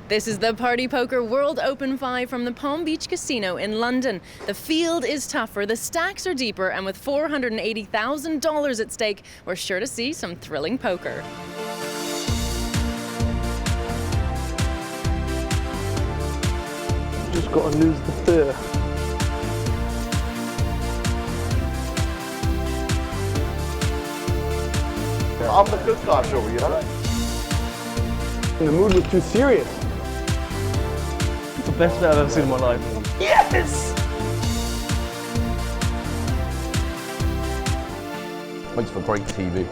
This is the Party Poker World Open 5 from the Palm Beach Casino in London. The field is tougher, the stacks are deeper, and with $480,000 at stake, we're sure to see some thrilling poker. Just got to lose the fear. I'm the good guy, Joey, you know? The mood was too serious. It's the best bet I've ever seen in my life. Yes! Makes for great TV.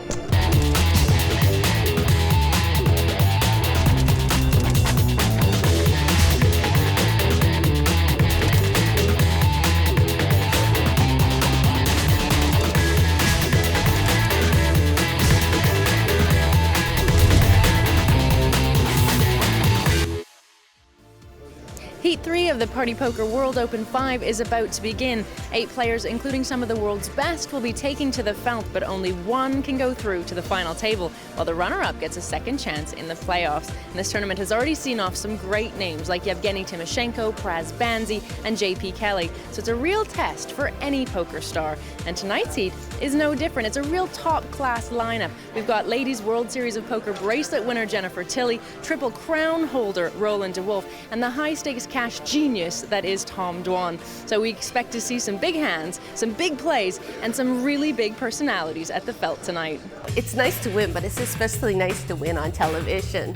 Heat 3 of the Party Poker World Open 5 is about to begin. 8 players, including some of the world's best, will be taking to the felt, but only one can go through to the final table, while the runner-up gets a second chance in the playoffs. And this tournament has already seen off some great names like Yevgeny Timoshenko, Praz Banzi, and JP Kelly. So it's a real test for any poker star. And tonight's heat is no different. It's a real top-class lineup. We've got Ladies World Series of Poker bracelet winner Jennifer Tilley, Triple Crown holder Roland De Wolfe, and the high-stakes cash genius that is Tom Dwan. So we expect to see some big hands, some big plays, and some really big personalities at the felt tonight. It's nice to win, but it's especially nice to win on television.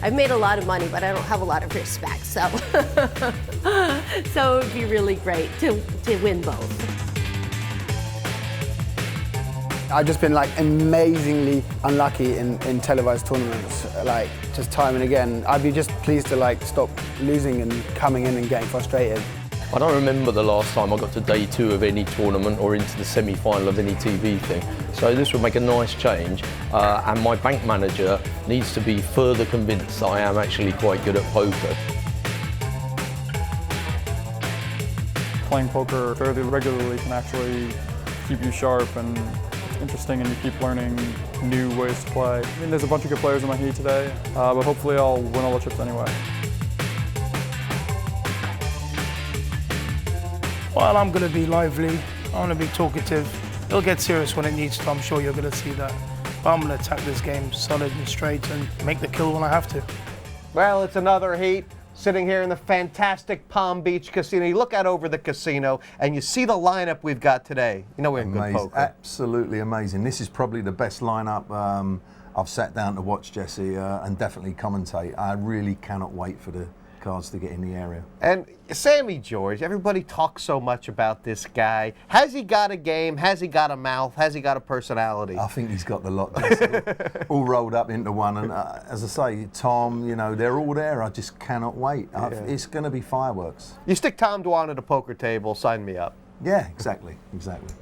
I've made a lot of money, but I don't have a lot of respect, so so it would be really great to win both. I've just been like amazingly unlucky in televised tournaments, like just time and again. I'd be just pleased to like stop losing and coming in and getting frustrated. I don't remember the last time I got to day 2 of any tournament or into the semi-final of any TV thing. So this would make a nice change. And my bank manager needs to be further convinced that I am actually quite good at poker. Playing poker fairly regularly can actually keep you sharp and interesting, and you keep learning new ways to play. I mean, there's a bunch of good players in my heat today, but hopefully I'll win all the chips anyway. Well, I'm going to be lively, I'm going to be talkative. It'll get serious when it needs to, I'm sure you're going to see that. But I'm going to attack this game solid and straight and make the kill when I have to. Well, it's another heat. Sitting here in the fantastic Palm Beach Casino. You look out over the casino and you see the lineup we've got today. You know we're in good poker. Absolutely amazing. This is probably the best lineup I've sat down to watch, Jesse, and definitely commentate. I really cannot wait for the cards to get in the area. And Sammy George, everybody talks so much about this guy. Has he got a game? Has he got a mouth? Has he got a personality? I think he's got the lot, Jesse, all rolled up into one. And as I say, Tom, you know, they're all there. I just cannot wait. It's going to be fireworks. You stick Tom Dwan at a poker table, sign me up. Yeah, exactly, exactly.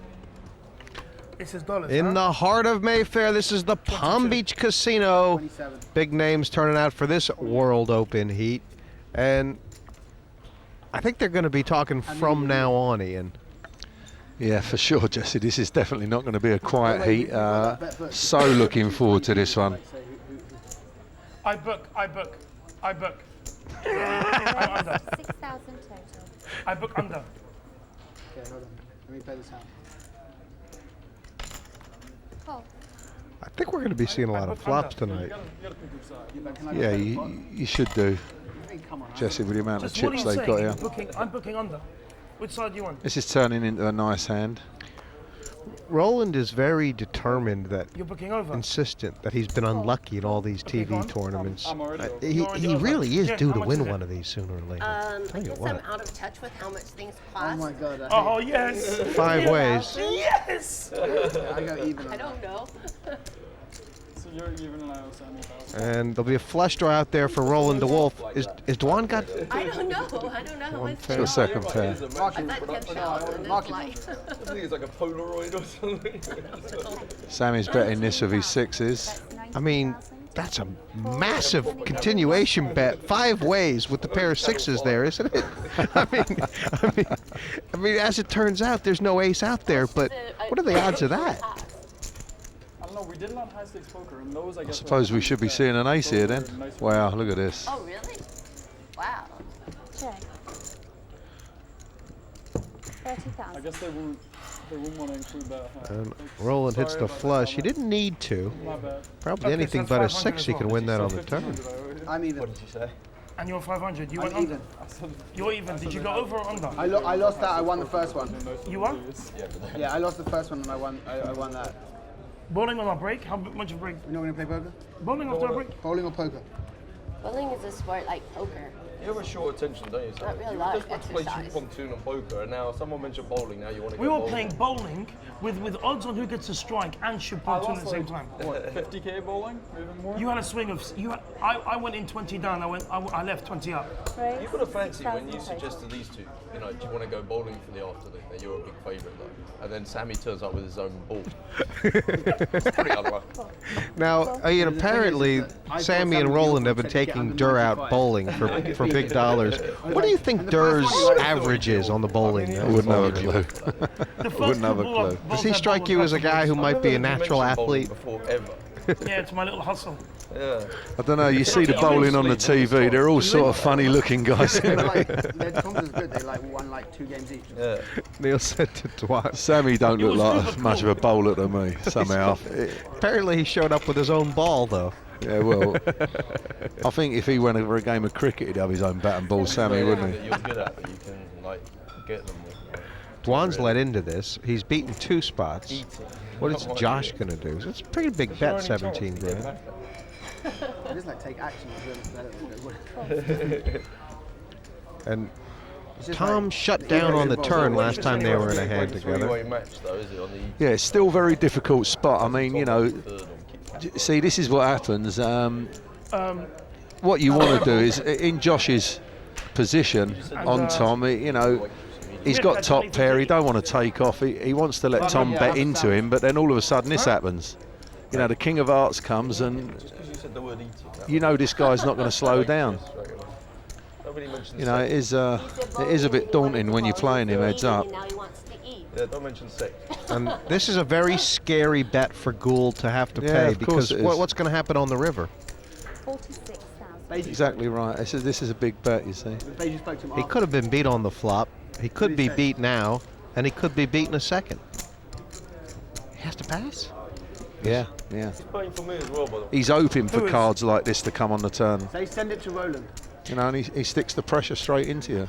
This is dollars, in the heart of Mayfair, this is the Palm Beach Casino. 27. Big names turning out for this World Open heat. And I think they're going to be talking from now on, Ian. Yeah, for sure, Jesse. This is definitely not going to be a quiet heat. So looking forward to this one. I book. I'm under. 6,000 total. I book under. Okay, hold on. Let me play this out. Cool. I think we're going to be seeing a lot of flops tonight. Yeah, you should do. Jesse, with the amount of chips they've got here. I'm booking under. Which side do you want? This is turning into a nice hand. Roland is very determined that, You're booking over. insistent that he's been unlucky in all these TV go on. tournaments. I'm already He really is Yeah, due how to much win is it? one of these sooner or later. I Tell you guess what. I'm out of touch with how much things cost. Oh my God. Oh, yes. 5 ways. Yes. I go even. I don't know. So you're even and I owe 70,000. And there'll be a flush draw out there for Roland De Wolfe. Is Dwan got? I don't know. I don't know. One It's pair. To a second pair. I thought 10,000 is like. I think it's like a Polaroid or something. Sammy's betting this with his sixes. I mean, that's a massive continuation bet. 5 ways with the pair of 6s there, isn't it? I mean, as it turns out, there's no ace out there. But what are the odds of that? I don't know, we did a lot of high stakes poker, and those I guess. I suppose we should be seeing an ace here then. Wow, look at this. Oh, really? Check. 30,000. I guess they won't want to include that. Huh? And Roland hits the flush. He didn't need to. Probably anything but a 6 he can win that on the turn. I'm even. What did you say? And you're 500. You I'm went under. even. You're even. Did you go over or under? I lost that. I won the first one. You won? Yeah, I lost the first one and I won that. Bowling on a break? How much a break? You're not going to play poker? Bowling after a break? Bowling or poker? Bowling is a sport like poker. You have a short attention, don't you? Not really a lot of exercise. Pontoon and poker, and now someone mentioned bowling. Now you want to We go were bowling. playing bowling with odds on who gets a strike and shoot pontoon at the same time. What, 50k bowling? Even more? You had a swing of. I went in 20 down. I left 20 up. Right. You've got a fancy when you suggested these two. You know, do you want to go bowling for the afternoon? That you're a big favourite though. And then Sammy turns up with his own ball. It's pretty unlucky. Now, apparently, Sammy and Roland have been taking Durrrr out bowling for big dollars. What do you think Durrr's average is on the bowling? I wouldn't have a clue. I wouldn't have a clue. Does he strike you as a guy who might be a natural athlete? Before ever. Yeah, it's my little hustle. Yeah. I don't know, you see the bowling on the TV, they're all sort of funny looking guys. Their comms is good. They won 2 games each. Yeah. Neil said to Dwan. Sammy don't look like much of a bowler to me, somehow. Apparently he showed up with his own ball, though. Yeah, well, I think if he went over a game of cricket, he'd have his own bat and ball, Sammy, wouldn't he? You're good at, but you can get them. Dwan's led into this. He's beaten 2 spots. What is Josh going to do? It's a pretty big bet, 17 grand. Just take action. And Tom shut down on the turn last time they were in a hand together. Yeah, it's still a very difficult spot. I mean, you know, see, this is what happens. What you want to do is, in Josh's position on Tom, you know, he's got top pair, he don't want to take off, he wants to let Tom bet into him, but then all of a sudden this happens. You know, the King of Hearts comes and you know this guy's not going to slow down. You know, it is a bit daunting when you're playing him heads up. Yeah, don't mention 6. And this is a very scary bet for Gould to have to pay, because what's going to happen on the river? 46,000. Exactly right. This is a big bet, you see. He could have been beat on the flop. He could be beat now, and he could be beat in a second. He has to pass. Yeah, yeah. He's playing for me as well, by the way. He's hoping for cards like this to come on the turn. They send it to Roland. You know, and he sticks the pressure straight into you.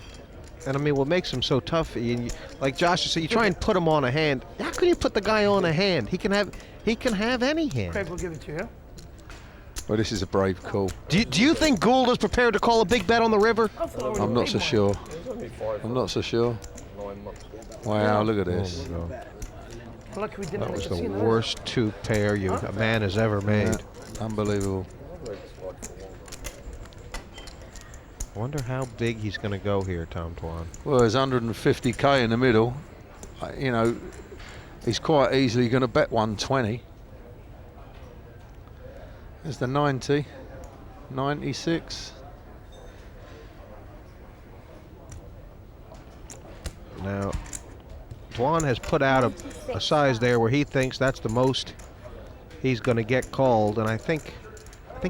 And I mean, what makes him so tough, and like Josh said, you try and put him on a hand. How can you put the guy on a hand? He can have any hand. Craig will give it to you. Well, this is a brave call. Do you think Gould is prepared to call a big bet on the river? I'm not so sure. I'm not so sure. Wow, look at this. That was the worst 2 pair a man has ever made. Yeah, unbelievable. I wonder how big he's going to go here, Tom Dwan. Well, there's 150k in the middle. You know, he's quite easily going to bet 120. There's the 90, 96. Now, Dwan has put out a size there where he thinks that's the most he's going to get called, and I think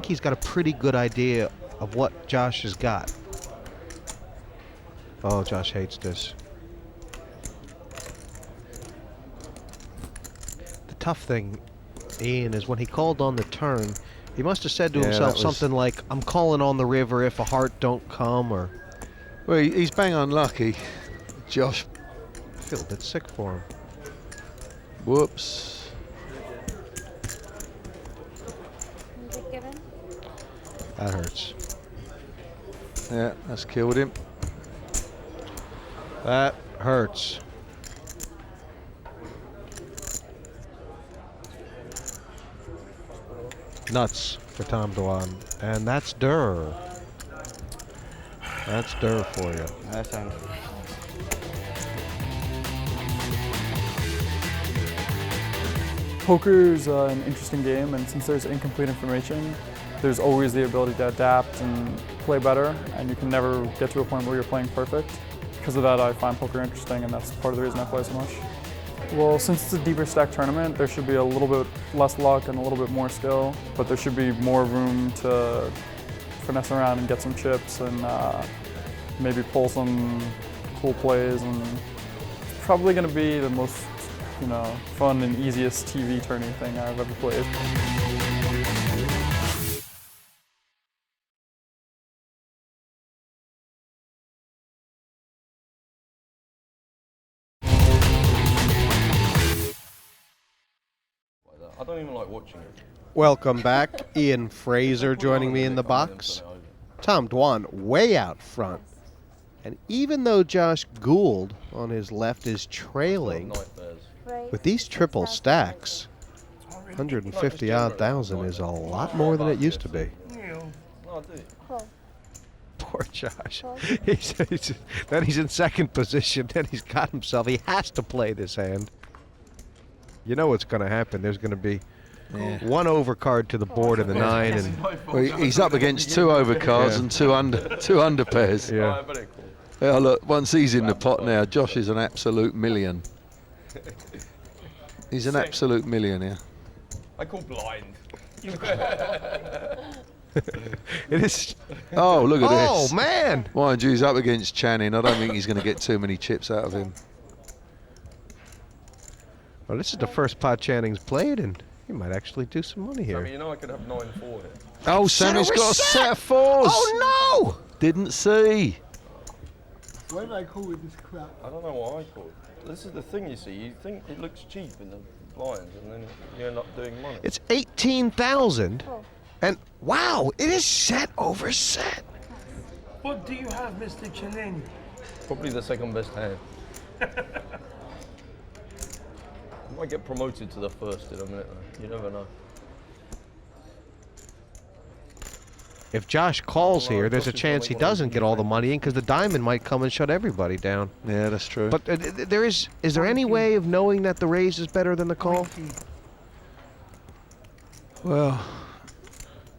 he's got a pretty good idea of what Josh has got. Oh, Josh hates this. The tough thing, Ian, is when he called on the turn, he must have said to himself something like, I'm calling on the river if a heart don't come, or... Well, he's bang unlucky, Josh. I feel a bit sick for him. Whoops. Given? That hurts. Yeah, that's killed him. That hurts. Nuts for Tom Dwan. And that's Durrrr. That's Durrrr for you. That sounds... Poker's an interesting game, and since there's incomplete information, there's always the ability to adapt and play better, and you can never get to a point where you're playing perfect. Because of that, I find poker interesting, and that's part of the reason I play so much. Well, since it's a deeper stack tournament, there should be a little bit less luck and a little bit more skill, but there should be more room to finesse around and get some chips and maybe pull some cool plays, and probably going to be the most, fun and easiest TV tourney thing I've ever played. I don't even like watching it. Welcome back. Ian Frazer joining me in the box. Tom Dwan way out front. And even though Josh Gould on his left is trailing, with these triple stacks, 150-odd thousand is a lot more than it used to be. Poor Josh. Then he's in second position, then he's got himself. He has to play this hand. You know what's going to happen. There's going to be one overcard to the board in the 9, and well, he's up against 2 overcards and two under pairs. Yeah. Yeah, look, once he's in the pot now, Josh is an absolute million. He's an absolute millionaire. I call blind. It is. Oh, look at this. Oh, man. Mind you, he's up against Channing. I don't think he's going to get too many chips out of him. Well, this is the first pot Channing's played, and he might actually do some money here. Sammy, I could have 9-4 here. Oh, Sammy's got a set of 4s. Oh, no! Didn't see. Why did I call with this crap? I don't know what I called. This is the thing, you see. You think it looks cheap in the blinds, and then you end up doing money. It's 18,000, and wow, it is set over set. What do you have, Mr. Channing? Probably the second best hand. I might get promoted to the first in a minute, though. You never know. If Josh calls here, there's a chance he doesn't get all the money in because the diamond might come and shut everybody down. Yeah, that's true. But is there any way of knowing that the raise is better than the call? Well,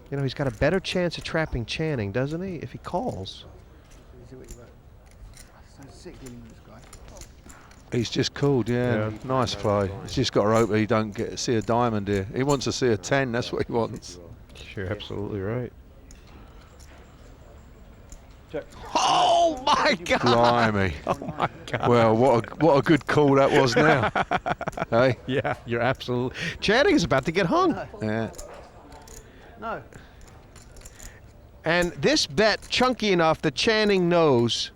he's got a better chance of trapping Channing, doesn't he, if he calls? He's just called, yeah. Nice play. He's just got to hope he don't see a diamond here. He wants to see a 10, that's what he wants. You're absolutely right. Check. Oh my God! Blimey. Oh my God! Well, what a good call that was now. Hey? Yeah, you're absolutely. Channing is about to get hung. Yeah. No. And this bet chunky enough that Channing knows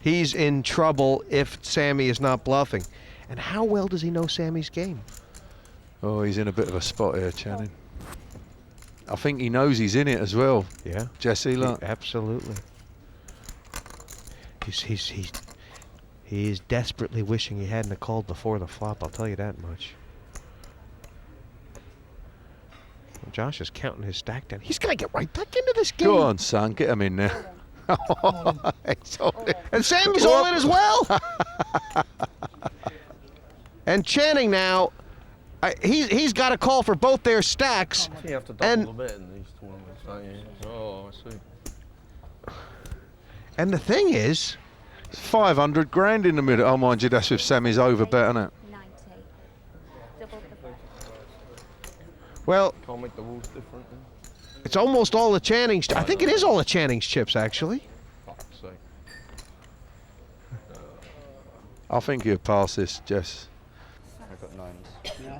he's in trouble if Sammy is not bluffing. And how well does he know Sammy's game? Oh, he's in a bit of a spot here, Channing. I think he knows he's in it as well. Yeah. Jesse, look. Absolutely. He is desperately wishing he hadn't called before the flop, I'll tell you that much. Well, Josh is counting his stack down. He's going to get right back into this game. Go on, son, get him in there. And Sammy's all in as well. And Channing now, he's got a call for both their stacks. You have to double the bet in these tournaments, don't you? Oh, I see. And the thing is, 500 grand in the middle. Oh, mind you, that's with Sammy's over bet, isn't it? 90. Double the bet. Well, can't make the rules different. It's almost all the Channing's. I think it is all the Channing's chips, actually. I think he'll pass this, Jess. I got 9s. Yeah.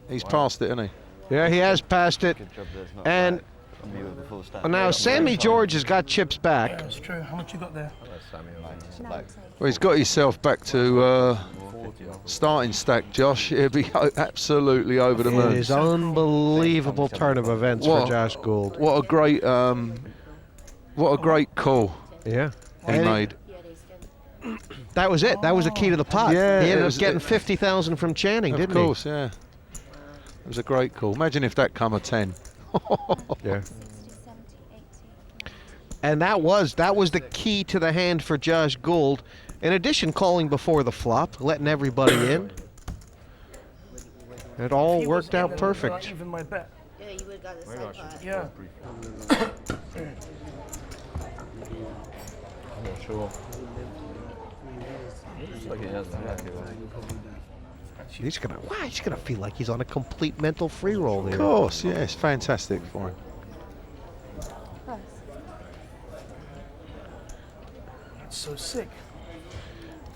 He's passed it, hasn't he? Yeah, he has passed it. Good job, there's not And now Sammy George has got chips back. That's true. How much you got there? Well, he's got himself back to starting stack, Josh. He'll be absolutely over the moon. It is unbelievable turn of events for Josh Gould. What a great call. Yeah. He made. That was it. That was the key to the pot. Yeah, He ended up getting 50,000 from Channing, didn't he? Of course, yeah. It was a great call. Imagine if that come a 10. Yeah. And that was the key to the hand for Josh Gould. In addition, calling before the flop, letting everybody in. It all worked out perfect. Even my bet. Yeah, you would have got the side pot. Yeah. I'm not sure. Looks like he has the hack. He's gonna feel like he's on a complete mental free roll here. Of course, yeah, it's fantastic for him. so sick.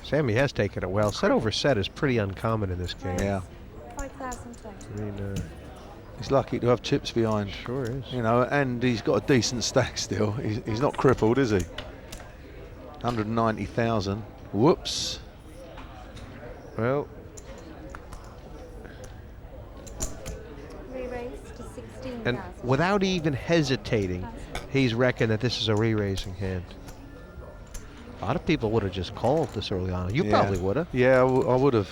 Sammy has taken it well. Set over set is pretty uncommon in this game. Yeah. 5,000. I mean, He's lucky to have chips behind. Sure is. You know, and he's got a decent stack still. He's not crippled, is he? 190,000. Whoops. Well, Re-raised to 16,000. and without even hesitating, he's reckoned that this is a re-raising hand. A lot of people would have just called this early on. You probably would have. Yeah, I would have.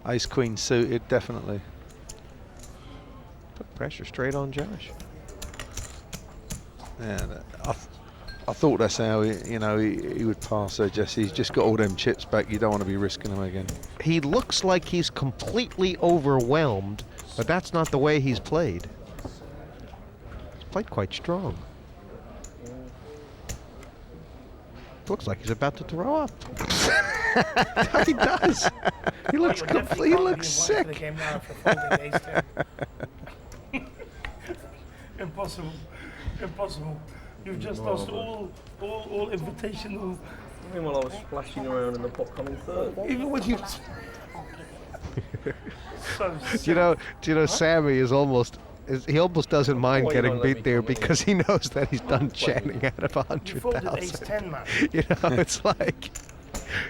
Ace Queen suited, definitely. Put pressure straight on Josh. Yeah, I thought that's how he would pass there, Jesse. He's just got all them chips back. You don't want to be risking them again. He looks like he's completely overwhelmed, but that's not the way he's played. He's played quite strong. Looks like he's about to throw up. He does. He looks he looks sick. Impossible. Impossible. You've just lost all invitational. Meanwhile, I was splashing around in the pot coming third. Even when you. So Do you know Sammy is almost. He almost doesn't mind getting beat there because he knows that he's done chanting out of 100,000. man. You know, it's like,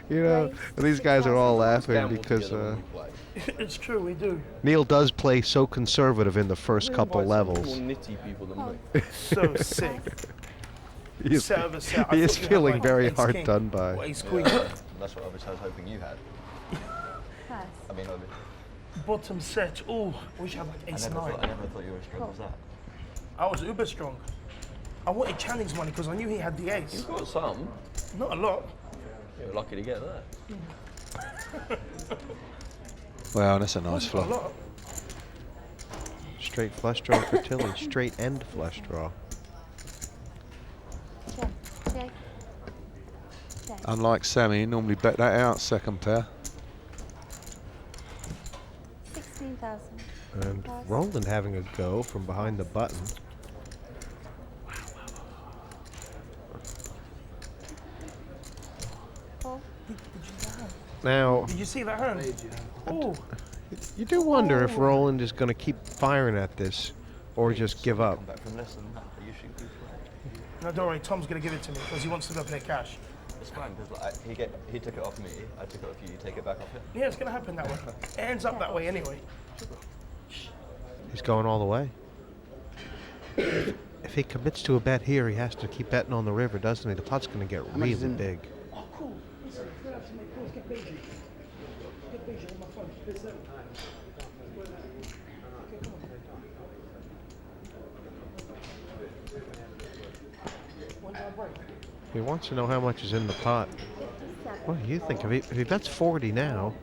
these guys are all laughing because It's true, we do. Neil does play so conservative in the first couple levels. So sick. He is feeling very hard done by. That's what I was hoping you had. I mean, Bottom set. Oh, wish I had like ace 9. I never thought you were as strong as that. I was uber strong. I wanted Channing's money because I knew he had the ace. You've got some. Not a lot. You're lucky to get that. Wow, that's a nice Not a flop. lot. Straight flush draw for Tilly. Straight end flush draw. Check. Unlike Sammy, he normally bet that out second pair. 16,000. And Roland having a go from behind the button. Now, Did you see that hand? Oh, you do wonder if Roland is going to keep firing at this or just give up. Back from less than that, you should be fine. no, don't worry. Tom's going to give it to me because he wants to go play cash. It's fine, because like, he took it off me, I took it off you, you take it back off him. Yeah, it's going to happen that way. It ends up that way anyway. He's going all the way. If he commits to a bet here, he has to keep betting on the river, doesn't he? The pot's going to get really big. Oh, cool. Listen, get busy. Get busy on my phone. Listen. He wants to know how much is in the pot. What do you think? If he bets 40 now,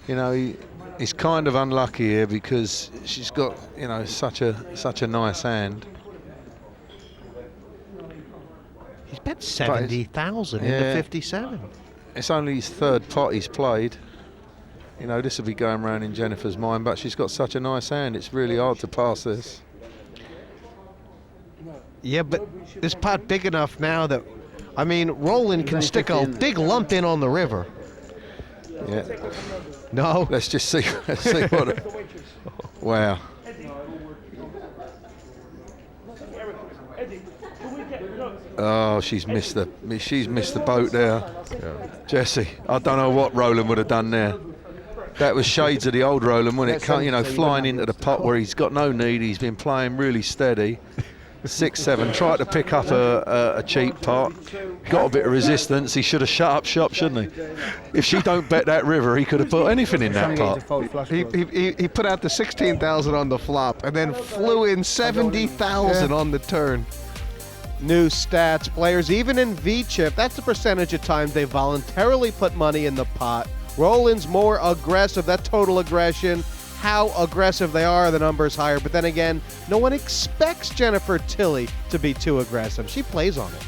You know, he's kind of unlucky here because she's got, such a nice hand. he's bet 70,000 into 57. It's only his third pot he's played. You know, this will be going around in Jennifer's mind, but she's got such a nice hand. It's really hard to pass this. Yeah, but this pot big enough now that, I mean, Roland can stick a big lump in on the river. Yeah. No. Let's just see. Let's see what. Wow. Oh, she's missed the boat there. Yeah. Jesse, I don't know what Roland would have done there. That was shades of the old Roland, wasn't it? Flying into the pot where he's got no need. He's been playing really steady. 6-7, tried to pick up a cheap pot, got a bit of resistance. He should have shut up shop, shouldn't he? If she don't bet that river, he could have put anything in that pot. He put out the 16,000 on the flop and then flew in 70,000 on the turn. New stats, players even in V-chip, that's the percentage of times they voluntarily put money in the pot. Roland's more aggressive, that total aggression. How aggressive they are, the number's higher. But then again, no one expects Jennifer Tilley to be too aggressive. She plays on it.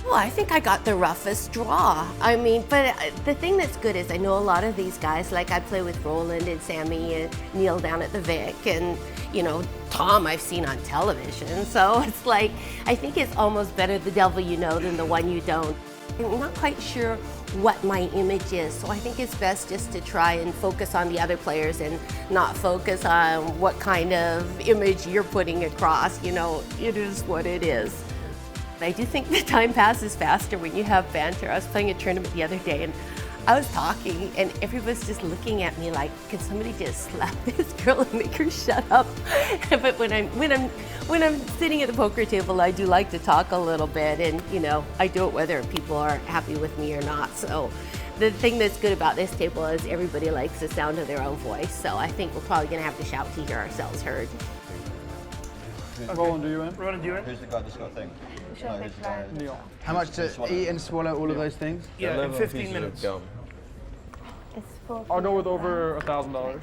Oh, I think I got the roughest draw. I mean, but the thing that's good is I know a lot of these guys, like I play with Roland and Sammy and Neil down at the Vic, and you know, Tom I've seen on television. So it's like, I think it's almost better the devil you know than the one you don't. I'm not quite sure what my image is, so I think it's best just to try and focus on the other players and not focus on what kind of image you're putting across. You know, it is what it is. I do think the time passes faster when you have banter. I was playing a tournament the other day and I was talking and everybody's just looking at me like, can somebody just slap this girl and make her shut up? But when I'm sitting at the poker table, I do like to talk a little bit, and you know, I do it whether people are happy with me or not. So the thing that's good about this table is everybody likes the sound of their own voice. So I think we're probably gonna have to shout to hear ourselves heard. Okay. Roland, do you in? Roland, do you in? Who's the guy that's got a thing? Neil. How much to eat and swallow all of those things? Yeah, in 15 minutes. I'll go with over $1,000.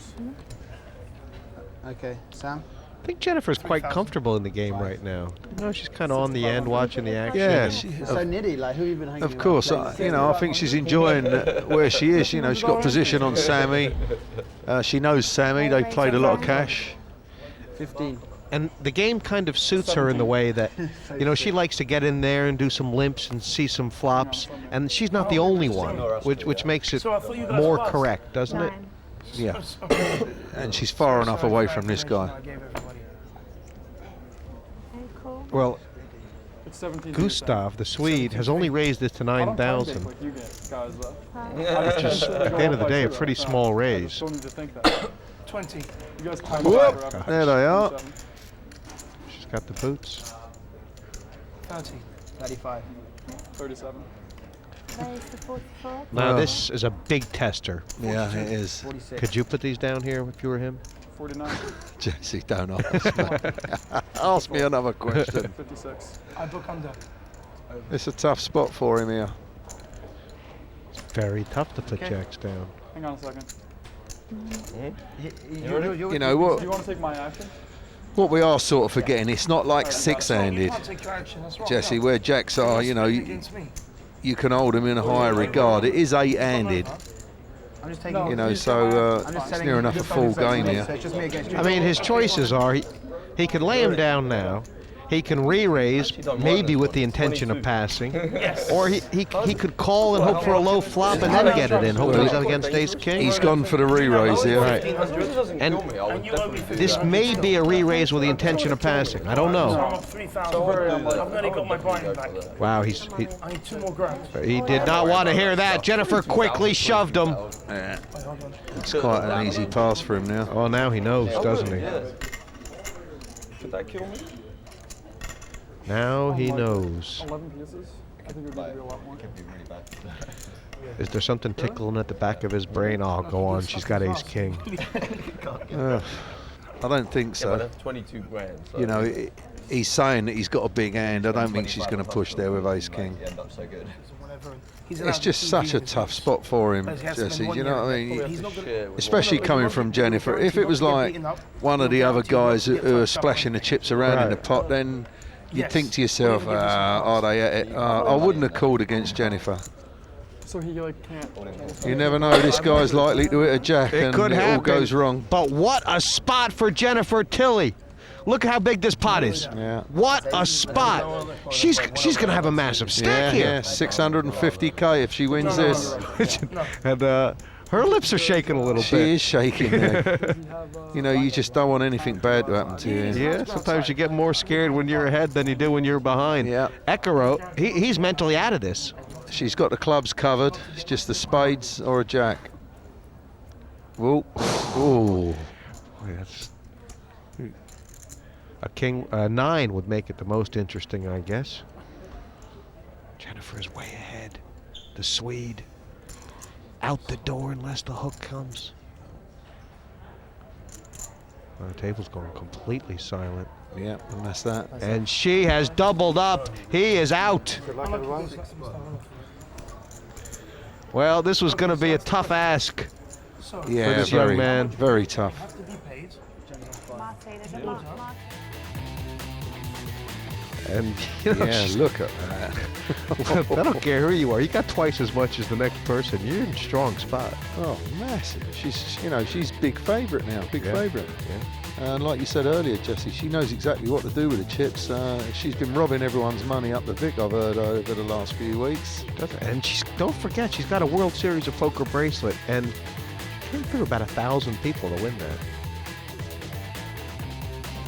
Okay, Sam? I think Jennifer's quite comfortable in the game right now. You know, she's kind of on the end watching the action. Yeah, It's so nitty. Like, who have you been hanging of with? course. You know, I think she's enjoying where she is. You know, she's got position on Sammy. She knows Sammy. They played a lot of cash. 15. And the game kind of suits her in the way that, you know, she likes to get in there and do some limps and see some flops, and she's not the only one, which makes it more correct, doesn't it? Yeah. And she's far enough away from this guy. Well, It's 17. Gustav, the Swede, has only raised it to 9,000, Like you guys, which is, at the end of the day, a pretty small raise. Don't need to think that. 20. You guys time Whoop. forever. There they are. She's got the boots. 30. 35. 37. There's the 44. Now, this is a big tester. Yeah, it is. 46. Could you put these down here if you were him? 49. Jesse, don't ask me. Ask me another question. 56. I book under. It's a tough spot for him here. It's very tough to put jacks down. Hang on a second. You know what? Do you want to take my action? What we are sort of forgetting, it's not like You six-handed, can't take your action, that's wrong. Jesse, No. where jacks are, you know, Against me. you can hold them in a higher regard. It is eight-handed, I'm just taking you know, so it's near enough a full game here. So it's just me against you. I mean, his choices are he can lay him down now. He can re-raise, maybe with the intention of passing, or he could call and hope for a low flop and then get it in. Hopefully he's up against ace king. He's gone for the re-raise here. Right. And this may be a re-raise with the intention of passing. I don't So know. I'm up 3,000. I've nearly got my blind back. Wow, I need 2 more grand. he did not want to hear that. Jennifer quickly shoved him. Yeah. It's quite an easy pass for him now. Oh, now he knows, doesn't he? Could that kill me? Now he knows. 11 pieces. I think it would be a lot more. It'd be really bad. Is there something tickling at the back of his brain? Oh, go on. She's got ace king. I don't think Yeah, but so. that's 22 grand. So You know, he's saying that he's got a big hand. I don't think she's going to push there with ace king. you end up so good. It's just such a tough spot for him, Jesse. You know what I mean? Especially coming from Jennifer. If it was like one of the other guys who are splashing the chips around in the pot, then you'd think to yourself, are they at it? I wouldn't have called against Jennifer. So he like can't. You never know, this guy's likely to hit a jack It and could it all happen. goes wrong. But what a spot for Jennifer Tilly. Look at how big this pot is. Yeah. What a spot. She's going to have a massive stack Yeah, here. 650k if she wins this. And her lips are shaking a little She bit. is shaking there. You know, you just don't want anything bad to happen to you. Yeah, sometimes you get more scared when you're ahead than you do when you're behind. Yeah. Ekerot, he's mentally out of this. She's got the clubs covered. It's just the spades or a jack. Whoa. Ooh. That's a king, a 9 would make it the most interesting, I guess. Jennifer is way ahead. The Swede out the door unless the hook comes. Well, the table's going completely silent. Yeah, and that's that. And she has doubled up. He is out. Well, this was going to be a tough ask for Yeah, this young man. very tough. And you know, Yeah, look at that. I don't care who you are. You got twice as much as the next person. You're in a strong spot. Oh, massive. She's big favourite now. Big favourite. Yeah. And like you said earlier, Jesse, she knows exactly what to do with the chips. She's been robbing everyone's money up the Vic, I've heard, over the last few weeks. And don't forget, she's got a World Series of Poker bracelet, and came through about 1,000 people to win that.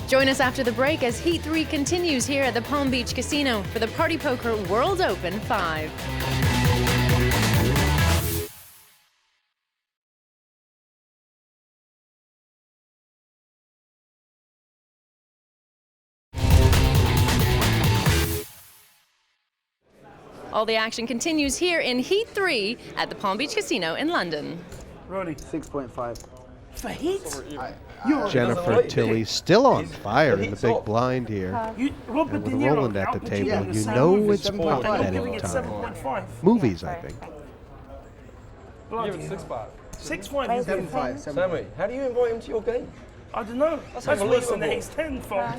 Join us after the break as Heat 3 continues here at the Palm Beach Casino for the Party Poker World Open 5. All the action continues here in Heat 3 at the Palm Beach Casino in London. Ronnie. 6.5. For Heat? Jennifer Tilly still on fire in the big blind here. And with Roland at the table, you know it's pot betting time. Movies, I think. Give it 6.5. 6.5. 7.5. Sammy, how do you invite him to your game? I don't know. That's worse than the Ace 10 phone.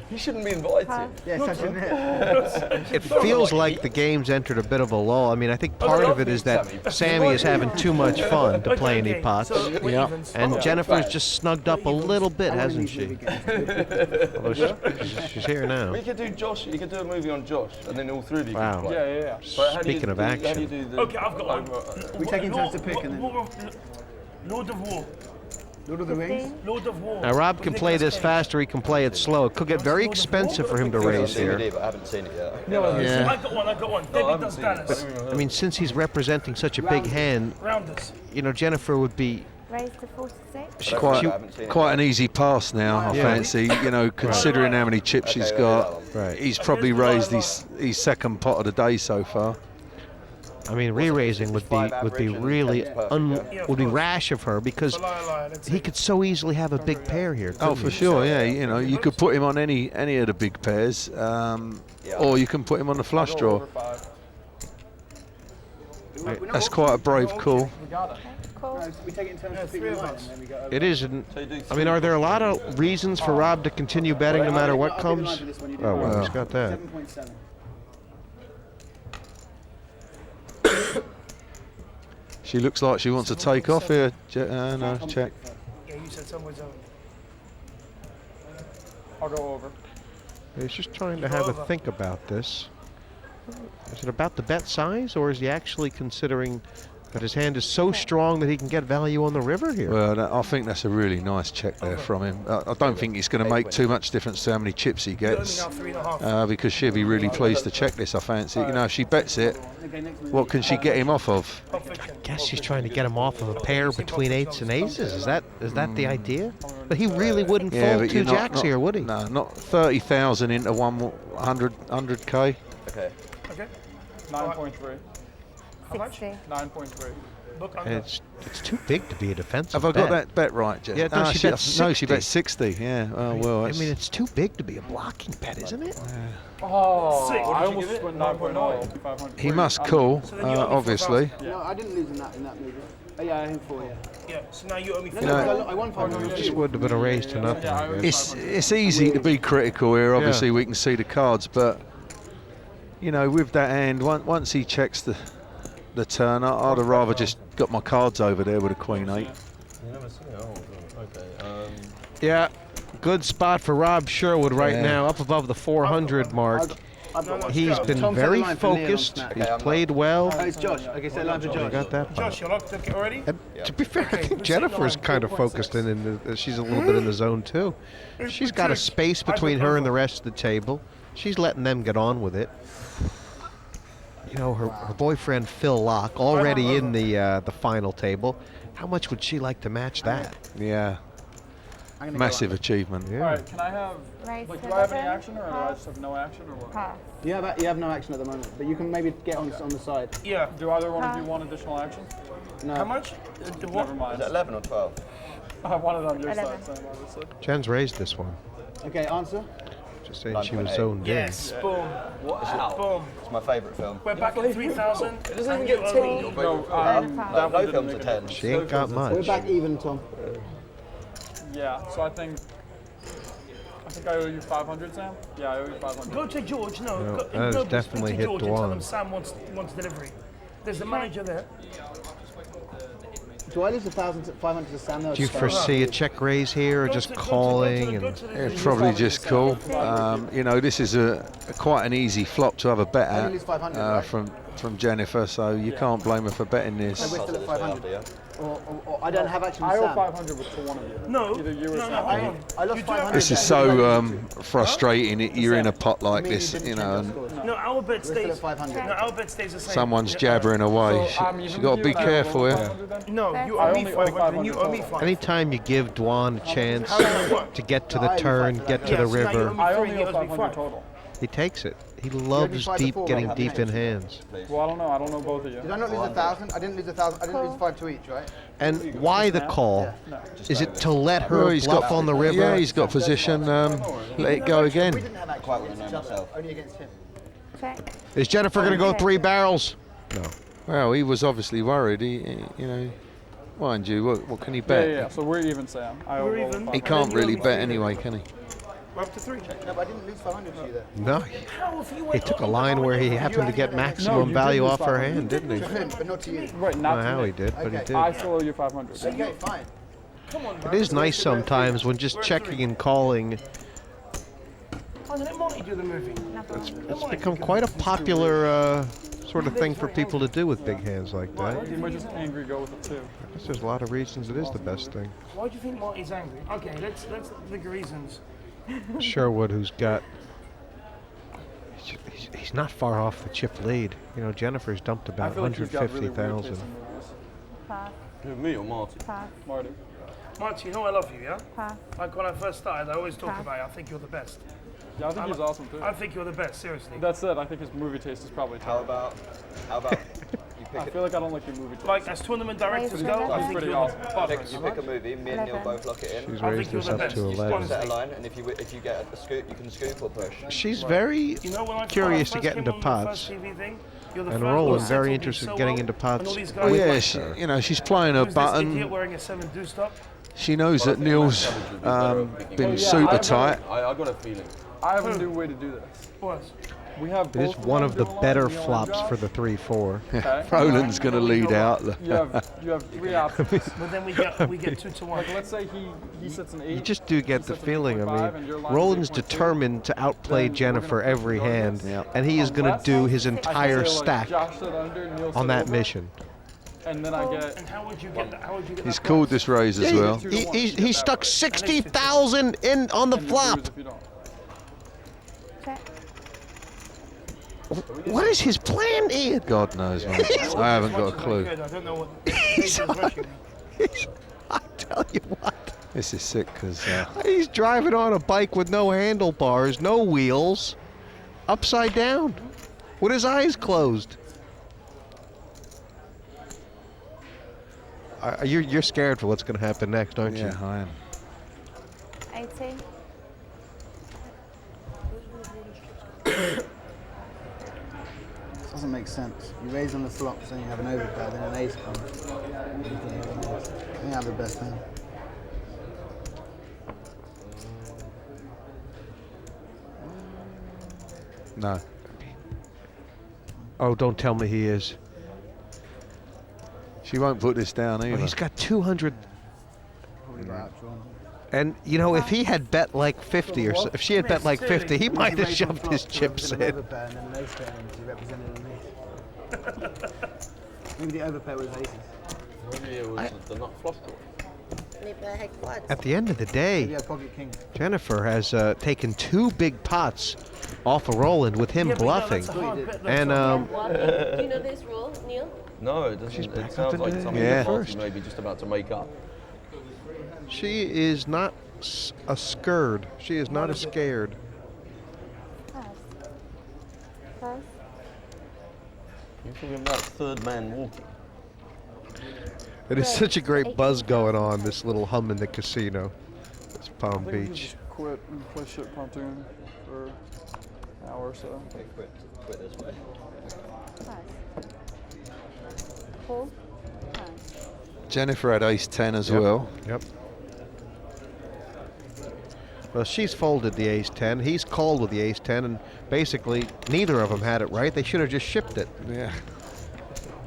You shouldn't be invited. Yeah, such an hit. It feels like the game's entered a bit of a lull. I mean, I think part of it is that Sammy is having too much fun to play any pots. And Jennifer's just snugged up a little bit, hasn't she? Although she's here now. We could do Josh. You could do a movie on Josh, and then all three of you Wow. could play. Yeah. Speaking of action. How do you do the, Okay, I've got one. We taking turns to pick and then. Lord of War. Lord of the Rings? Lord of War. Now, Rob can play this fast or he can play it slow. It could get very expensive for him to raise here. But I haven't seen it yet. Yeah. I got one. Debbie does Dallas. I mean, since he's representing such a big hand, Rounders. you know, Jennifer would be... Raised to 46. It's quite an easy pass now, I fancy. You know, considering how many chips she's got. Right. He's probably raised his second pot of the day so far. I mean, re-raising would be really would be rash of her because he could so easily have a big pair here. Oh, for sure, yeah. You know, you could put him on any of the big pairs, or you can put him on the flush draw. That's quite a brave call. It isn't. I mean, are there a lot of reasons for Rob to continue betting no matter what comes? Oh, well, he's got that. She looks like she wants to take off here. No, check. Yeah, you said somewhere's over. I'll go over. He's just trying to have a think about this. Is it about the bet size, or is he actually considering that his hand is so strong that he can get value on the river here? Well, I think that's a really nice check there from him. I don't think it's going to make too much difference to how many chips he gets, because she'll be really pleased to check this, I fancy. You know, if she bets it, what can she get him off of? I guess she's trying to get him off of a pair between eights and aces. Is that the idea? But he really wouldn't fold two jacks here, would he? No, not 30,000 into 100K. Okay. 9.3. How much? 9.3. And it's too big to be a defensive Have I got bet. that bet right, Jeff? Yeah, no, she bet 60. No, she bet 60. Yeah. Oh well. I mean, it's too big to be a blocking bet, isn't it? Oh, Six. I almost went 9.0. 500. He must call, obviously. No, I didn't lose in that movie. Oh, yeah, I hit 4, yeah. Yeah, so now you owe me 4. I won 500. Just would have been a raise to nothing. I guess. It's easy to be critical here. Obviously, we can see the cards, but you know, with that hand, once he checks the turn, I'd have rather just got my cards over there with a queen 8. Yeah, good spot for Rob Sherwood right now, up above the 400 mark. He's been very focused. He's played well. Oh, it's Josh. Okay, say line for Josh. Got that. Josh, you locked it already? And to be fair, I think Jennifer's kind of focused and she's a little bit in the zone too. She's got a space between her and the rest of the table. She's letting them get on with it. You know, her boyfriend Phil Locke already in the final table. How much would she like to match that? Yeah. Massive achievement. All right, can I have, do I have any action or do I just have no action or what? Pass. You have no action at the moment, but you can maybe get on the side. Yeah. Do either one of you want additional action? No. How much? Never mind. Is it 11 or 12? I want it on your 11. side, Sam, obviously. Jen's raised this one. Okay, answer. Just saying she was zoned in. Yes, boom. Wow. Boom. It's my favourite film. We're back at 3,000. It doesn't even get 10. No, No films are 10. She ain't got We're much. back even, Tom. yeah, so I think I think I owe you 500, Sam. Yeah, I owe you 500. Go to George. No, No, go, that has no, definitely speak to hit George and tell Dwan. him Sam wants delivery. There's the manager there. Do I lose the 500 to Sam? Do you foresee a check raise here, or just calling? And It's probably just call. You know, this is quite an easy flop to have a bet I only lose 500, right? from Jennifer, so you can't blame her for betting this. So we're still at 500. Or I don't have actually I owe Sam. 500 to one of you. No, Either you or no, Sam. I lost 500. This is so frustrating. You're in a pot like this, you know, and No, our bet We're still stays. at 500. No, our bet stays the same. someone's jabbering away. You Got to be careful here. No, you I owe me only owe 500 and you owe me 500. 500. anytime you give Dwan a chance How does it work? to get to the turn, get to the so now you owe river, me I 3 only and he owe owes me 500 5. total. he takes it. He loves five deep, before, getting right? deep in hands. Well, I don't know. I don't know both of you. Did I not lose 1,000? I didn't lose 1,000. I didn't lose 5 to each, right? And why the call? No. Is it to let her Well, he's bluff got on the river? Yeah, he's got position. Let it go We again. didn't have that Quite want to know myself. only against him. Check. Is Jennifer going to go 3 barrels? No. Well, he was obviously worried. You know, mind you, what can he Yeah, bet? yeah. So we're even, Sam. I owe We're Roland even. 500. He can't really bet anyway, can he? We're up to 3. No, but I didn't lose 500 to you there. No. How if you He went took a up line and where he down, happened to get No, maximum you value did lose off her 500. hand, didn't he? To him, but not to you. Right, I not don't know how to he me. did, but he Okay. did. I still owe you 500. Okay, fine. Come on, man. It is nice sometimes when just checking and calling. Oh, let Monty do the movie. It's become quite a popular sort of thing for people to do with big hands like that. You might just angry go with it too. I guess there's a lot of reasons it is the best thing. Why do you think Monty's angry? Okay, let's think of reasons. Sherwood, who's got... He's not far off the chip lead. You know, Jennifer's dumped I about feel like he's got really weird taste 150,000. in movies. Pass. Me or Marty? Pass. Marty. Marty, you know I love you, yeah? Pass. Like when I first started, I always talk Pass. about you. I think you're the best. Yeah, I think he's awesome too. I think you're the best, seriously. That said, I think his movie taste is probably How terrible. about you I pick feel like I don't like your movie taste. Like as tournament directors go, I That's think pretty you're awesome. the a, best. you pick a movie, me and Neil 11. both lock it in. She's I raised think you're us the up best. to Just 11. Set a line, and if you get a scoop, you can scoop or push. She's very You know, when I curious to first get came into on the pots. first TV thing, you're the And first Roland one that very told me interested so in getting well, into and pots. all these Oh guys yeah, like, you know, she's playing her who's this idiot button. wearing a 7 deuced up? She knows that Neil's been super tight. I got a feeling. I have a new way to do this. What? We have It both is one of the them better Neil and flops Josh. for the 3-4. Okay. Roland's going to lead out. You have 3 options. But then we get 2 to 1. Like let's say he sits an 8. You just do get the sets an feeling, 8.5 I and your mean, line is Roland's 8.2, determined to outplay then we're Jennifer gonna every go hand, against- and he is going to Unless do his I can entire say, like, stack Josh said under, Neil on said that over, mission. And then I get. And how would you get that? How would you get He's that called price? this raise as well. He stuck 60,000 in on the and you flop. lose if you don't. Check. What is his plan, Ian? God knows, mate. I haven't got a clue. I don't know what. He's rushing me. I tell you what, This is sick because he's driving on a bike with no handlebars, no wheels, upside down, with his eyes closed. You're scared for what's going to happen next, aren't you? yeah, I am. 18. Doesn't make sense. You raise on the flop, so you have an overpair, then an ace comes. You have the best hand. No. Oh, don't tell me he is. She won't put this down Oh, either. he's got 200. Probably got outdrawn. And, you know, if he had bet like 50 or so, if she had bet like 50, he might have Raise on shoved flop, his so chips with an in. overpair and then an ace pair, and she represented an ace. Maybe the overpair was aces. Maybe it was the nut flop. At the end of the Maybe day, he had pocket king. Jennifer has taken 2 big pots off of Roland with him Yeah, but bluffing. that's a hard bet, though, And so- Do you know this rule, Neil? No, it doesn't. She's It back up sounds in like the- something yeah. the party First. may be just about to make up. she is not a scared. She is not a scared. Pass. Pass. You're talking about third man walking. It is Good. such a great 8. buzz going on, this little hum in the casino. It's Palm I think we should Beach. just quit and play shit pontoon for an hour or so. Okay, quit this way. Pass. Call. Pass. Jennifer had ace 10 as Yep. well. Yep. Well, she's folded the ace-10. He's called with the ace-10, and basically neither of them had it right. They should have just shipped it. Yeah.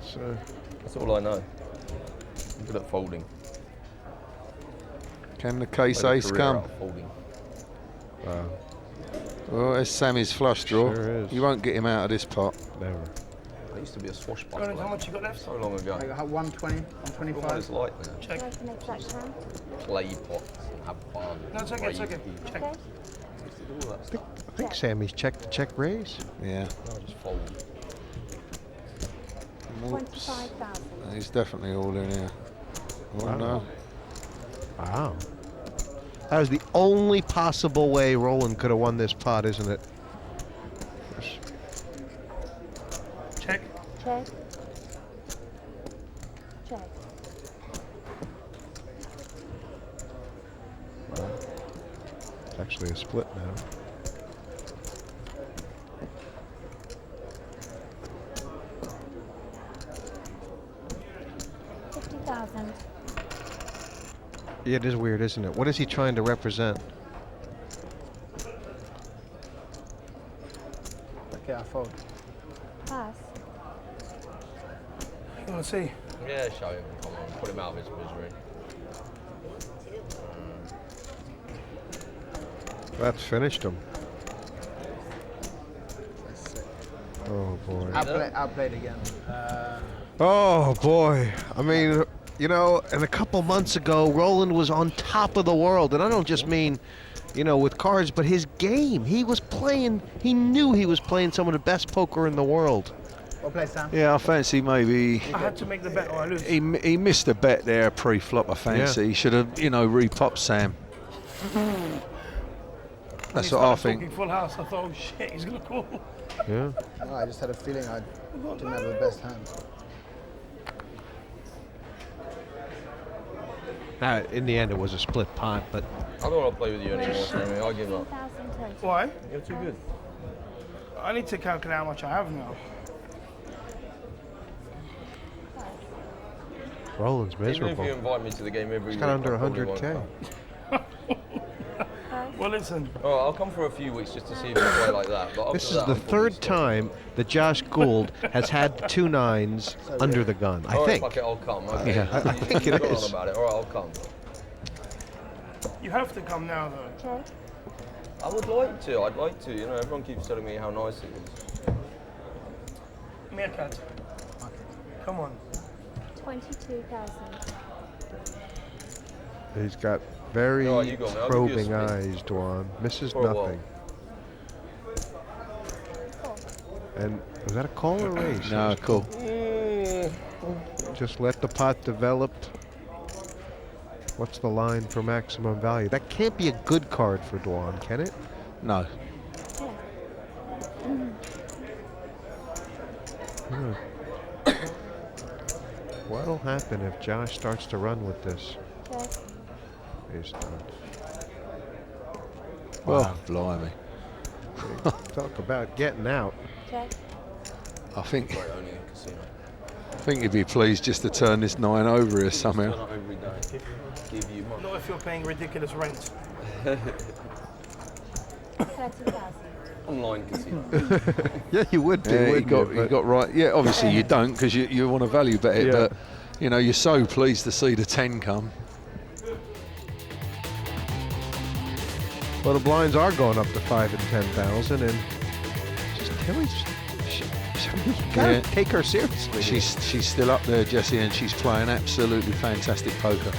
So that's all I know. I'm good at folding. Can the case Made a ace career come? out of folding. Well, there's Sammy's flush draw. Sure is. You won't get him out of this pot. Never. I used to be a swashbuckler. How much you got left? So long ago. I got 120, Look what 125. it's like now. Check. Like an exact hand. Play pots and have fun. No, it's okay, it's okay. Check. Okay. Used to do all that stuff. I think Sammy's checked the check raise. Yeah. Now I just fold. 25,000. He's definitely all in here. Oh no. Wow. That was the only possible way Roland could have won this pot, isn't it? Check. Check. Check. It's actually a split now. $50,000. Yeah, it is weird, isn't it? What is he trying to represent? Okay, I fold. Pass. You want to see? Yeah, show him. Come on, put him out of his misery. That's finished him. Oh boy. Outplayed again. Oh boy. I mean, you know, and a couple months ago, Roland was on top of the world. And I don't just mean, you know, with cards, but his game. He was playing, he knew he was playing some of the best poker in the world. What play, Sam? Yeah, I fancy maybe I had to make the bet or I lose. he missed a bet there pre-flop. I fancy he should have, you know, re-popped Sam. That's what I think. Full house, I thought, oh shit, he's gonna call. Yeah. No, I just had a feeling I didn't have the best hand. Now, in the end, it was a split pot, but I don't want to play with you anymore, Sammy. I give up. 10,000 total. Why? You're too good. I need to calculate how much I have now. Roland's Even if miserable. you invite me to the game every He's week, got under I probably won't 100K. come. Well, listen. All right, I'll come for a few weeks just to see if you play like that. But This after is that, the I'm probably third time that Josh Gould has had 2 9s under the gun, I All right, think. fuck it, I'll come. Okay. Yeah, I think You've it gone on is. about it. All right, I'll come. You have to come now, though. Check. I would like to. I'd like to. You know, everyone keeps telling me how nice it is. Meerkat. Come on. 22,000. He's got very All right, you go, man. I'll give you a probing spin. eyes, Dwan. Misses For a while. nothing. And was that a call or raise? No, cool. Just let the pot develop. What's the line for maximum value? That can't be a good card for Dwan, can it? No. Hmm. What'll happen if Josh starts to run with this? Check. He's done. Well, blimey. Talk about getting out. Check. I think Sorry, only in casino. I think you'd be pleased just to turn this 9 over here somehow. Not every day. Give you money. Not if you're paying ridiculous rent. 30,000. Online casino. Yeah, you would do. Yeah, you wouldn't you? got right. Yeah, obviously you don't because you want to value bet it, Yeah. but you know you're so pleased to see the 10 come. Well, the blinds are going up to 5 and 10,000, and just Tilly's. You gotta Yeah. take her seriously. She's still up there, Jesse, and she's playing absolutely fantastic poker.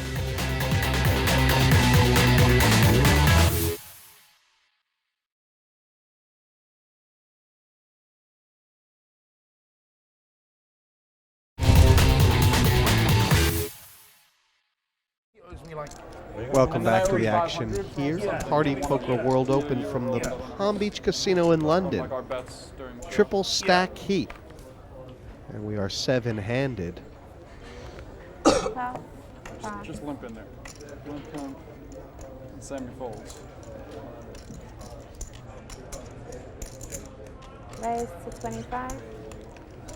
Welcome back to the action here. Party Poker World Open from the Palm Beach Casino in London. Triple stack heat. And we are 7-handed. Pass. Pass. Just limp in there. Limp and Sammy folds. Raise to 25.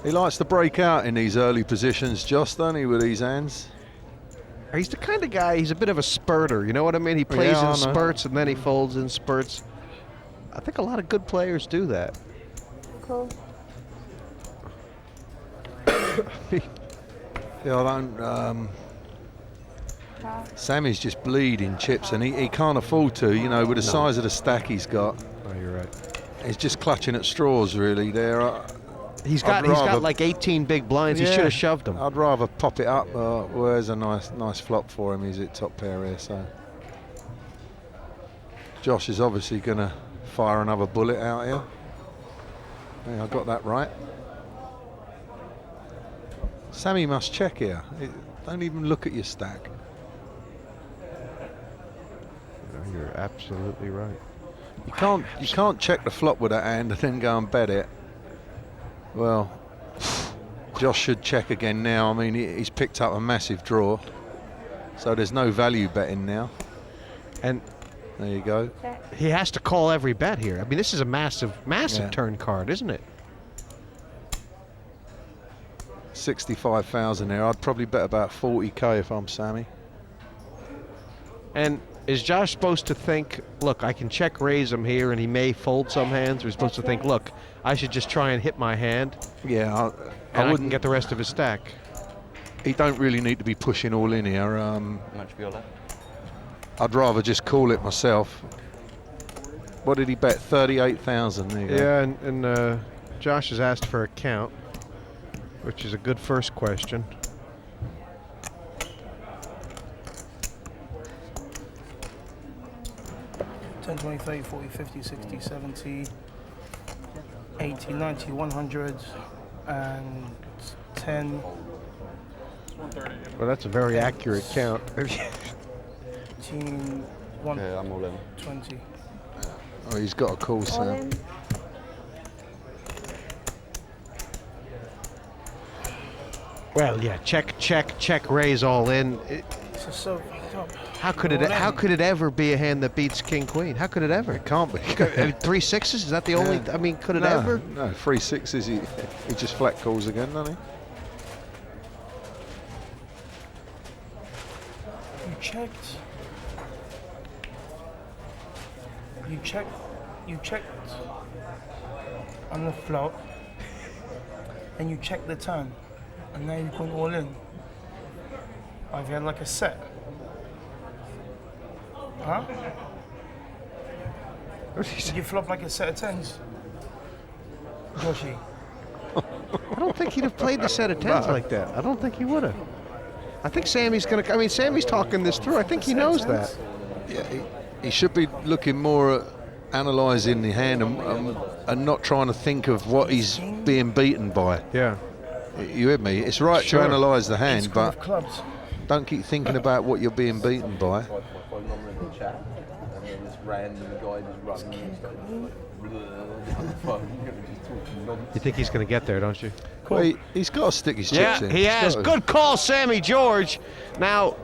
He likes to break out in these early positions, Josh, doesn't he, with these hands? He's the kind of guy, he's a bit of a spurter, you know what I mean? He plays Yeah, I in know. spurts and then he folds in spurts. I think a lot of good players do that. Cool. Yeah, I don't. Sammy's just bleeding chips, and he can't afford to. You know, with the size of the stack he's got. Oh, you're right. He's just clutching at straws, really. There. He's got like 18 big blinds. He should have shoved them. I'd rather pop it up. Where's a nice flop for him? He's at top pair here, so. Josh is obviously going to fire another bullet out here. Yeah, I got that right. Sammy must check here. Don't even look at your stack. No, you're absolutely right. You can't check the flop with that hand and then go and bet it. Well, Josh should check again now. I mean, he's picked up a massive draw, so there's no value betting now. And there you go. He has to call every bet here. I mean, this is a massive turn card, isn't it? 65,000 there. I'd probably bet about 40k if I'm Sammy. And is Josh supposed to think, look, I can check raise him here and he may fold some hands? Or he's supposed to think, look, I should just try and hit my hand? Yeah, I wouldn't get the rest of his stack. He don't really need to be pushing all in here. Much for your left. I'd rather just call it myself. What did he bet? 38,000. There you go. Yeah, and Josh has asked for a count, which is a good first question. $10, $20, $30, $40, $50, $60, $70, $80, $90, $100, and $10. Well, that's a very accurate count. 15, Yeah, I'm all in. 20. Oh, he's got a call, All Sam. in. Well, yeah, check, raise all in. So up. How could it ever be a hand that beats King Queen? How could it ever? It can't be. 3 sixes? Is that the only? I mean, could it ever? No, 3 6s. He just flat calls again, doesn't he? You checked on the flop, and you checked the turn, and now you've gone all in. I've had like a set. Huh? Did you flop like a set of tens? Joshy. I don't think he'd have played the set of tens like that. I don't think he would have. I think Sammy's gonna. I mean, Sammy's talking this through. I think he knows that. Yeah, he should be looking more at analysing the hand and not trying to think of what he's being beaten by. Yeah. You with me? It's right to analyse the hand, but clubs. don't keep thinking about what you're being beaten by. You think he's going to get there, don't you? Well, he's got to stick his chips in. Yeah, he has. Good call, Sammy George. Now,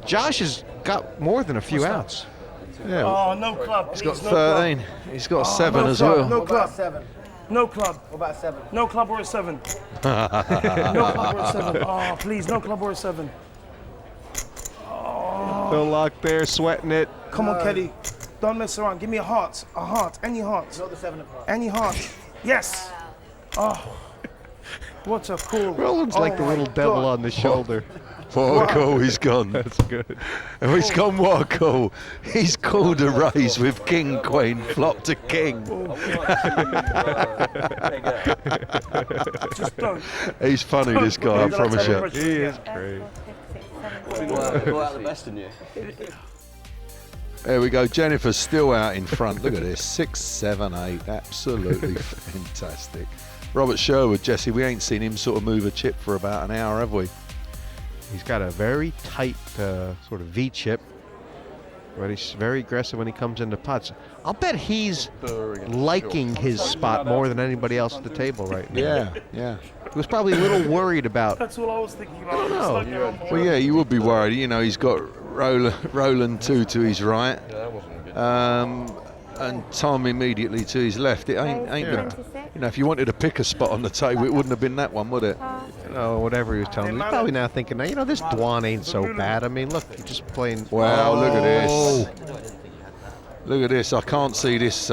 Josh has got more than a few outs. Yeah. Oh, no club. He's got please, no 13. club. He's got a Oh, 7 no as club, well. No club. 7. No club. What about 7? No club or a 7. No club or a 7. Oh, please, no club or a 7. Phil Lock there, sweating it. Come on, Kelly. Don't mess around. Give me a heart. A heart. Any heart. Not the 7 of hearts. Any heart. Yes. Oh. What a call. Roland's like the little devil on the shoulder. What a call he's gone. That's good. Oh, he's gone, what a call. He's called a raise with king, queen, flop to king. Just don't. He's funny, this guy, I promise you. He is great. Go out the best in you. There we go, Jennifer's still out in front. Look at this, 6, 7, 8, absolutely fantastic. Robert Sherwood, Jesse, we ain't seen him sort of move a chip for about an hour, have we? He's got a very tight sort of V chip, but he's very aggressive when he comes into putts. I'll bet he's liking his spot more than anybody else at the table right now. Yeah, yeah. He was probably a little worried about. That's all I was thinking about. I don't know. Well, yeah, you would be worried. You know, he's got Roland 2 to his right, and Tom immediately to his left. It ain't Raise been, 26. you know, if you wanted to pick a spot on the table, it wouldn't have been that one, would it? Oh, whatever he was telling me. He's probably now thinking, you know, this Dwan ain't so bad. I mean, look, he's just playing. Wow, look at this. Look at this. I can't see this.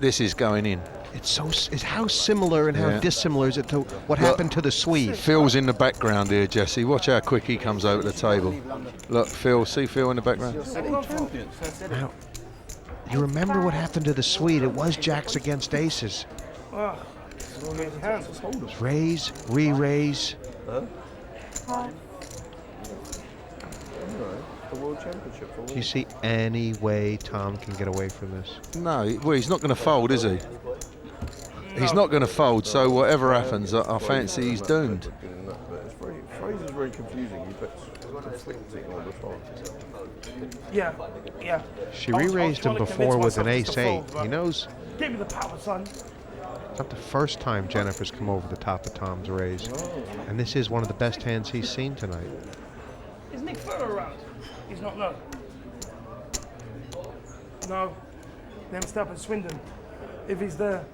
This is going in. It's how similar and how dissimilar is it to what happened to the Swede? Phil's in the background here, Jesse. Watch how quick he comes over the table. Look, Phil. See Phil in the background. Now, you remember what happened to the Swede? It was jacks against aces. Raise, re-raise. Do you see any way Tom can get away from this? No, well, he's not going to fold, is he? He's not going to fold, so whatever happens, I fancy he's doomed. Frazer's very confusing. He puts conflicting all the time. Yeah, yeah. She re-raised him before with an ace-8. He knows. Give me the power, son. It's not the first time Jennifer's come over the top of Tom's raise. And this is one of the best hands he's seen tonight. Is Nick Furler around? He's not, no. No. Them stop at Swindon. If he's there.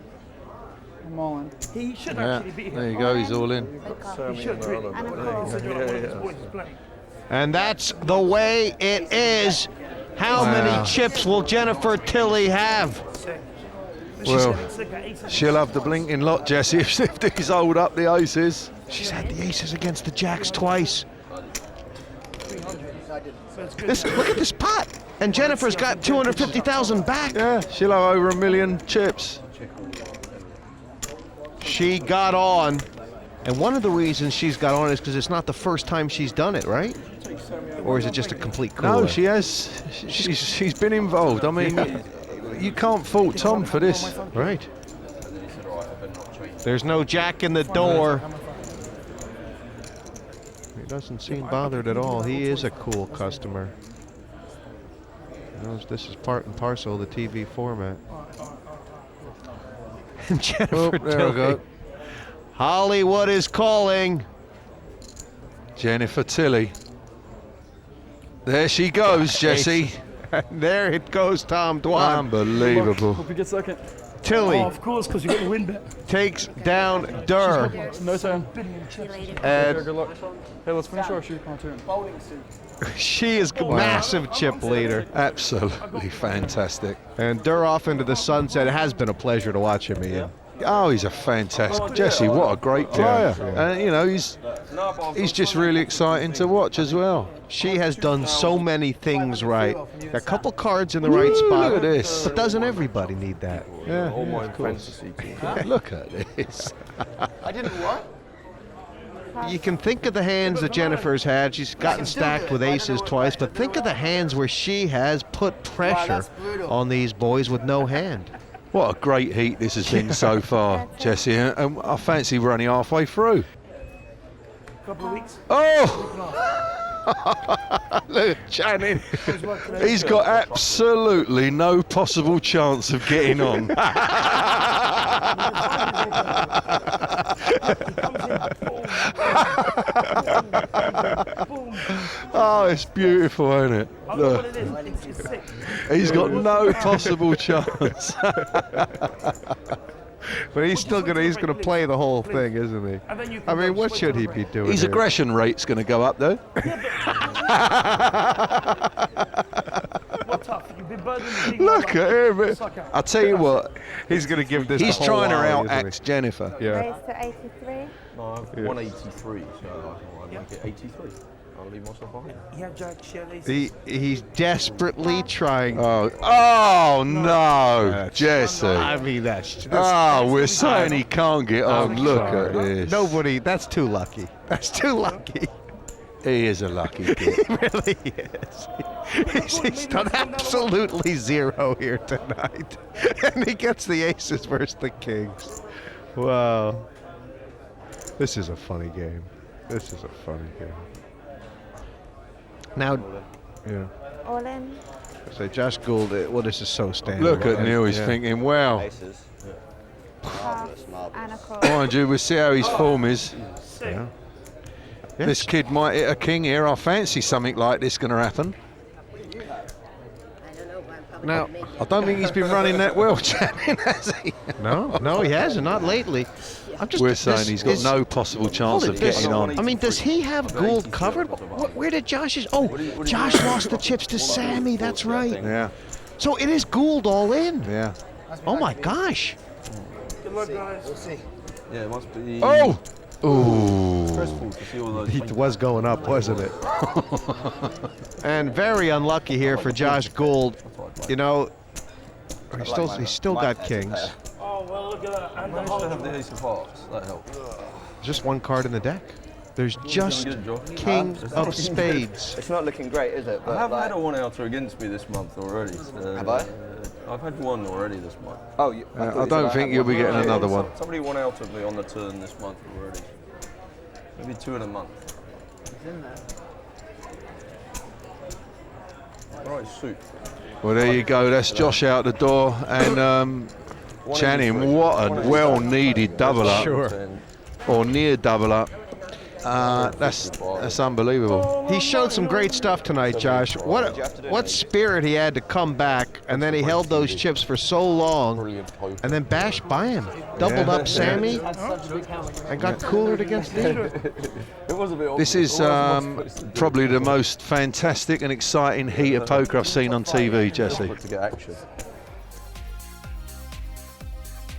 I'm all in. He should Yeah, actually be here. there you go, he's all in. He should, really. Carl said you're not one of his boys is playing. And that's the way it is. How many chips will Jennifer Tilly have? Well, she'll have the blinking lot, Jesse, if these hold up the aces. She's had the aces against the jacks twice. Look at this pot. And Jennifer's got 250,000 back. Yeah, she'll have over 1 million chips. She got on. And one of the reasons she's got on is because it's not the first time she's done it, right? Or is it just a complete cooler? No, she has. She's been involved. I mean, you can't fault Tom for this. Right. There's no jack in the door. He doesn't seem bothered at all. He is a cool customer. He knows this is part and parcel of the TV format. And Jennifer there we go. Hollywood is calling. Jennifer Tilly. There she goes, Jesse. And there it goes, Tom Dwan. Unbelievable. Hope you get second. Tilly. Oh, of course, because you got the win bet. Takes down Durrrr. No turn. And Good luck. Hey, let's finish our shoot pontoon. she is massive chip leader. Absolutely fantastic. And Durrrr off into the sunset. It has been a pleasure to watch him, Ian. Oh, he's a fantastic Jesse. What a great player. And you know, he's just really exciting to watch as well. She has done so many things right. A couple cards in the right spot. Look at this. But doesn't everybody need that? Yeah, All my fantasy teams. Look at this. I didn't what? You can think of the hands that Jennifer's had. She's gotten stacked with aces twice, but think of the hands where she has put pressure on these boys with no hand. What a great heat this has been so far, Jesse. And I fancy we're only halfway through. Couple of weeks. Oh! Look at Channing. He's got absolutely no possible chance of getting on. Oh, it's beautiful, isn't it? Look. He's got no possible chance. But he's still gonna play the whole thing, isn't he? I mean, what should he be doing? His here? aggression rate's going to go up, though. Look at him. I'll tell you what. He's going to give this. He's the whole trying to volley, out-axe Jennifer. Yeah. Raise to 83. No, I've 183, so I'll make it 83. I'll leave myself behind. Yeah, Jack, share these. He's desperately trying. Oh no, Jesse. I mean, that's we're saying he can't get on. Look at this. Nobody. That's too lucky. That's too lucky. He is a lucky kid. He really is. He's done absolutely zero here tonight. And he gets the aces versus the kings. Wow. This is a funny game. This is a funny game. Now, yeah. All in. So Josh Gould, well, this is so standard. Look at Neil, he's thinking, wow. Aces. Half and a call. Mind you, we'll see how his form is. Yeah. This kid might hit a king here. I fancy something like this going to happen. Now, I don't think he's been running that well, Channing, has he? no, he hasn't. Not lately. We're saying he's got no possible chance of getting on. I mean, does he have Gould covered? Where did Josh's? Oh, Josh lost the chips to Sammy. That's right. Yeah. So it is Gould all in. Yeah. Oh my gosh. Good luck, guys. We'll see. Yeah, it must be. Oh! Ooh. Stressful to see all those. It was going up, wasn't it? And very unlucky here for Josh Gould. You know, he's still got kings. Oh, well, look at that. And the Managed to have the ace of hearts. That helped. Just one card in the deck. There's just king of spades. It's not looking great, is it? I have had a one-outer against me this month already. Have I? I've had one already this month. Oh, I don't think you'll be getting another one. Somebody won out of me on the turn this month already. Maybe 2 in a month. Right, suit. Well, there you go. That's Josh out the door. And Channing, what a well-needed double up. Sure. Or near double up. That's unbelievable. He showed some great stuff tonight, Josh. What spirit he had to come back, and then he held those chips for so long, and then bashed by him. Doubled up Sammy, and got coolered against me. This is probably the most fantastic and exciting heat of poker I've seen on TV, Jesse.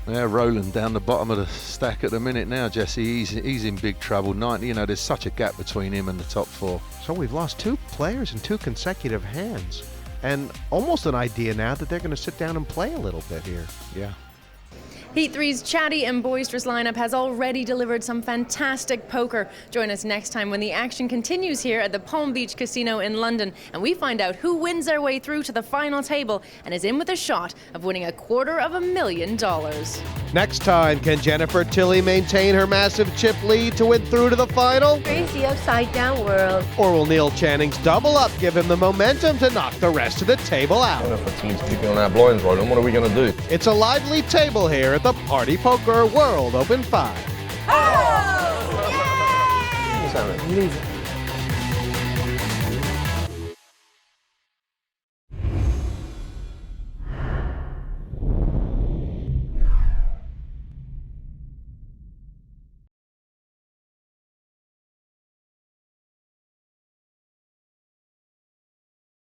Yeah, Roland down the bottom of the stack at the minute now, Jesse. He's in big trouble. 90, you know, there's such a gap between him and the top 4. So we've lost 2 players in 2 consecutive hands, and almost an idea now that they're going to sit down and play a little bit here. Yeah. Heat 3's chatty and boisterous lineup has already delivered some fantastic poker. Join us next time when the action continues here at the Palm Beach Casino in London, and we find out who wins their way through to the final table and is in with a shot of winning $250,000. Next time, can Jennifer Tilly maintain her massive chip lead to win through to the final? Crazy upside down world. Or will Neil Channing's double up give him the momentum to knock the rest of the table out? If Tilly's picking on our blinds, Roland, what are we going to do? It's a lively table here at the Party Poker World Open 5. Oh! Yay! Leave it.